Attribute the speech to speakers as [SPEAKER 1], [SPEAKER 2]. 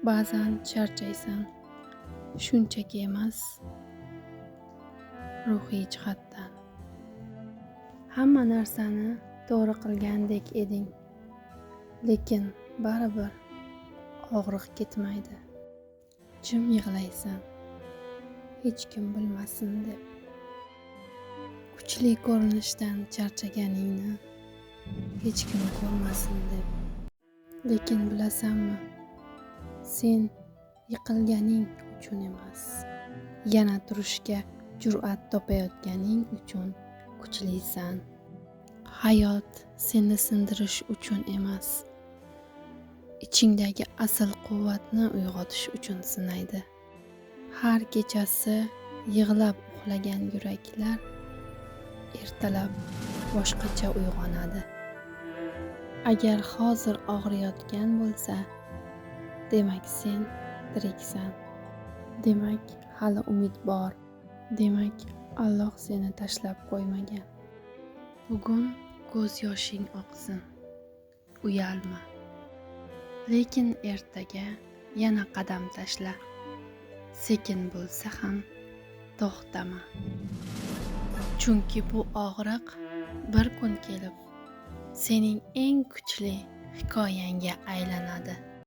[SPEAKER 1] Ba'zan charchaysan, shunchaki emas, ruhiy jihatdan. Hamma narsani to'g'ri qilgandek eding, lekin baribir og'riq ketmaydi. Jim yig'laysan, hech kim bilmasin deb. Kuchli ko'rinishdan charchaganingni hech kim ko'rmasin deb. Lekin bilasanmi, sen yiqilganing uchun emas, yana turishga jur'at topayotganing uchun kuchlisan. Hayot seni sindirish uchun emas, ichingdagi asl quvvatni uyg'otish uchun sinaydi. Har kechasi yig'lab uxlagan yuraklar ertalab boshqacha uyg'onadi. Agar hozir og'riyotgan bo'lsa, demak sen tiriksan. Demak hali umid bor. Demak Alloh seni tashlab qo'ymagan. Bugun ko'z yoshing oqsin, uyalma. Lekin ertaga yana qadam tashla. Sekin bo'lsa ham to'xtama. Chunki bu og'riq bir kun kelib sening eng kuchli hikoyangga aylanadi.